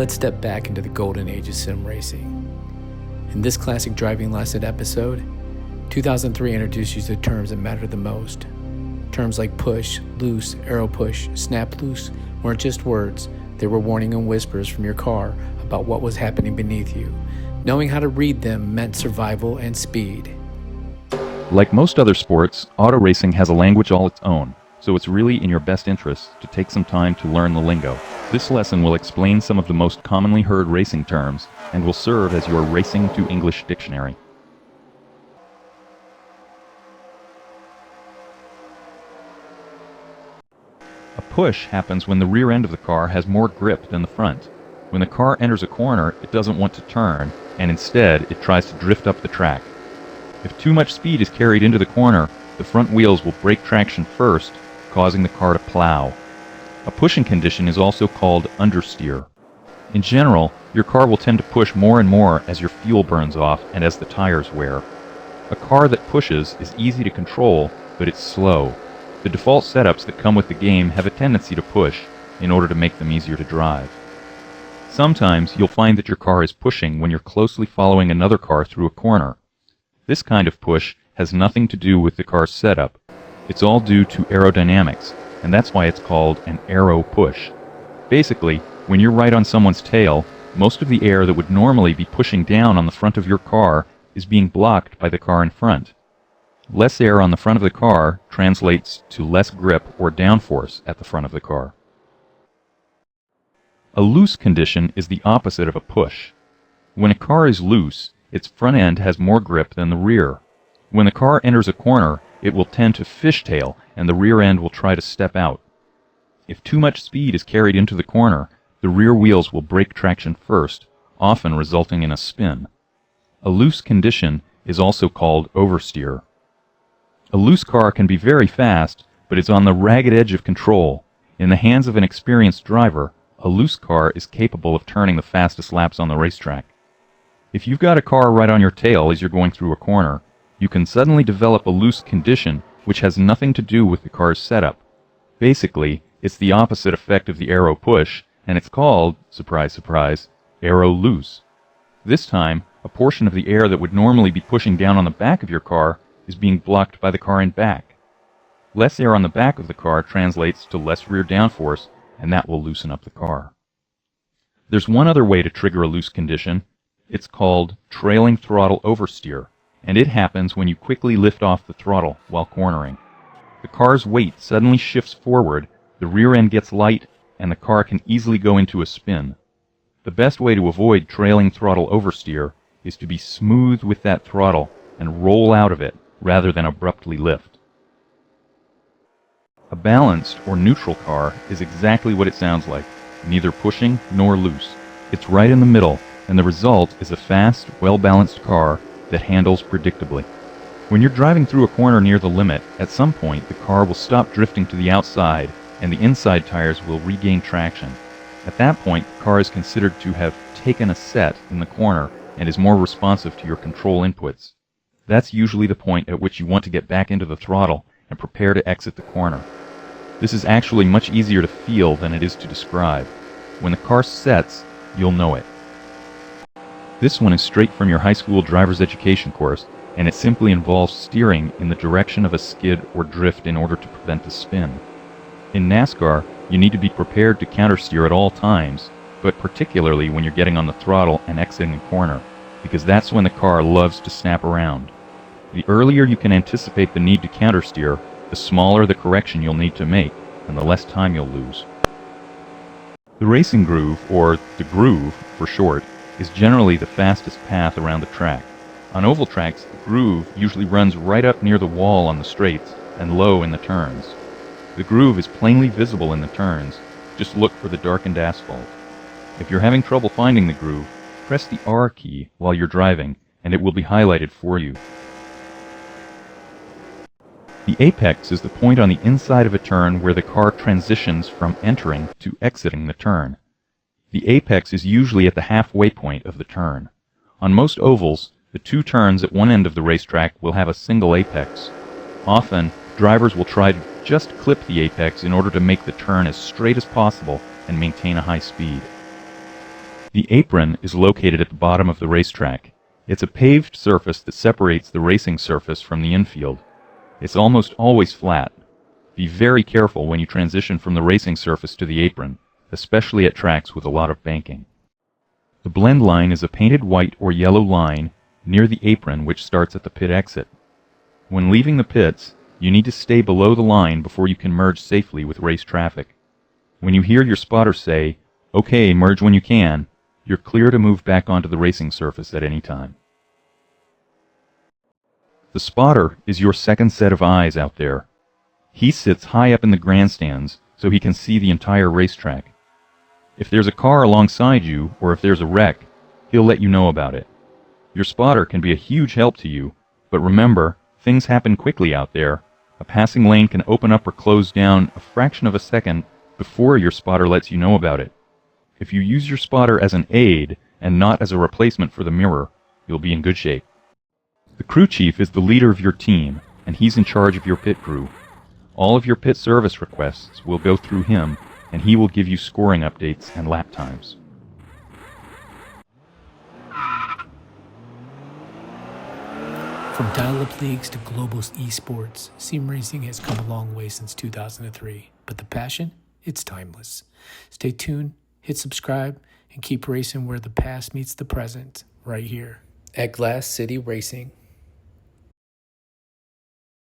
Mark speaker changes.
Speaker 1: Let's step back into the golden age of sim racing. In this classic driving lesson episode, 2003 introduced you to the terms that matter the most. Terms like push, loose, aero push, snap loose weren't just words, they were warning and whispers from your car about what was happening beneath you. Knowing how to read them meant survival and speed.
Speaker 2: Like most other sports, auto racing has a language all its own, so it's really in your best interest to take some time to learn the lingo. This lesson will explain some of the most commonly heard racing terms and will serve as your Racing to English dictionary. A push happens when the rear end of the car has more grip than the front. When the car enters a corner, it doesn't want to turn, and instead it tries to drift up the track. If too much speed is carried into the corner, the front wheels will break traction first, causing the car to plow. A pushing condition is also called understeer. In general, your car will tend to push more and more as your fuel burns off and as the tires wear. A car that pushes is easy to control, but it's slow. The default setups that come with the game have a tendency to push in order to make them easier to drive. Sometimes you'll find that your car is pushing when you're closely following another car through a corner. This kind of push has nothing to do with the car's setup. It's all due to aerodynamics, and that's why it's called an aero push. Basically, when you're right on someone's tail, most of the air that would normally be pushing down on the front of your car is being blocked by the car in front. Less air on the front of the car translates to less grip or downforce at the front of the car. A loose condition is the opposite of a push. When a car is loose, its front end has more grip than the rear. When the car enters a corner, it will tend to fishtail and the rear end will try to step out. If too much speed is carried into the corner, the rear wheels will break traction first, often resulting in a spin. A loose condition is also called oversteer. A loose car can be very fast, but it's on the ragged edge of control. In the hands of an experienced driver, a loose car is capable of turning the fastest laps on the racetrack. If you've got a car right on your tail as you're going through a corner, you can suddenly develop a loose condition which has nothing to do with the car's setup. Basically, it's the opposite effect of the aero push, and it's called, surprise surprise, aero loose. This time, a portion of the air that would normally be pushing down on the back of your car is being blocked by the car in back. Less air on the back of the car translates to less rear downforce, and that will loosen up the car. There's one other way to trigger a loose condition. It's called trailing throttle oversteer, and it happens when you quickly lift off the throttle while cornering. The car's weight suddenly shifts forward, the rear end gets light, and the car can easily go into a spin. The best way to avoid trailing throttle oversteer is to be smooth with that throttle and roll out of it rather than abruptly lift. A balanced or neutral car is exactly what it sounds like, neither pushing nor loose. It's right in the middle, and the result is a fast, well-balanced car that handles predictably. When you're driving through a corner near the limit, at some point the car will stop drifting to the outside and the inside tires will regain traction. At that point, the car is considered to have taken a set in the corner and is more responsive to your control inputs. That's usually the point at which you want to get back into the throttle and prepare to exit the corner. This is actually much easier to feel than it is to describe. When the car sets, you'll know it. This one is straight from your high school driver's education course, and it simply involves steering in the direction of a skid or drift in order to prevent a spin. In NASCAR, you need to be prepared to countersteer at all times, but particularly when you're getting on the throttle and exiting a corner, because that's when the car loves to snap around. The earlier you can anticipate the need to countersteer, the smaller the correction you'll need to make, and the less time you'll lose. The racing groove, or the groove for short, is generally the fastest path around the track. On oval tracks, the groove usually runs right up near the wall on the straights and low in the turns. The groove is plainly visible in the turns, just look for the darkened asphalt. If you're having trouble finding the groove, press the R key while you're driving, and it will be highlighted for you. The apex is the point on the inside of a turn where the car transitions from entering to exiting the turn. The apex is usually at the halfway point of the turn. On most ovals, the two turns at one end of the racetrack will have a single apex. Often, drivers will try to just clip the apex in order to make the turn as straight as possible and maintain a high speed. The apron is located at the bottom of the racetrack. It's a paved surface that separates the racing surface from the infield. It's almost always flat. Be very careful when you transition from the racing surface to the apron, especially at tracks with a lot of banking. The blend line is a painted white or yellow line near the apron which starts at the pit exit. When leaving the pits, you need to stay below the line before you can merge safely with race traffic. When you hear your spotter say, "Okay, merge when you can," you're clear to move back onto the racing surface at any time. The spotter is your second set of eyes out there. He sits high up in the grandstands so he can see the entire racetrack. If there's a car alongside you, or if there's a wreck, he'll let you know about it. Your spotter can be a huge help to you, but remember, things happen quickly out there. A passing lane can open up or close down a fraction of a second before your spotter lets you know about it. If you use your spotter as an aid and not as a replacement for the mirror, you'll be in good shape. The crew chief is the leader of your team, and he's in charge of your pit crew. All of your pit service requests will go through him, and he will give you scoring updates and lap times.
Speaker 1: From dial-up leagues to global esports, sim racing has come a long way since 2003. But the passion? It's timeless. Stay tuned, hit subscribe, and keep racing where the past meets the present, right here at Glass City Racing.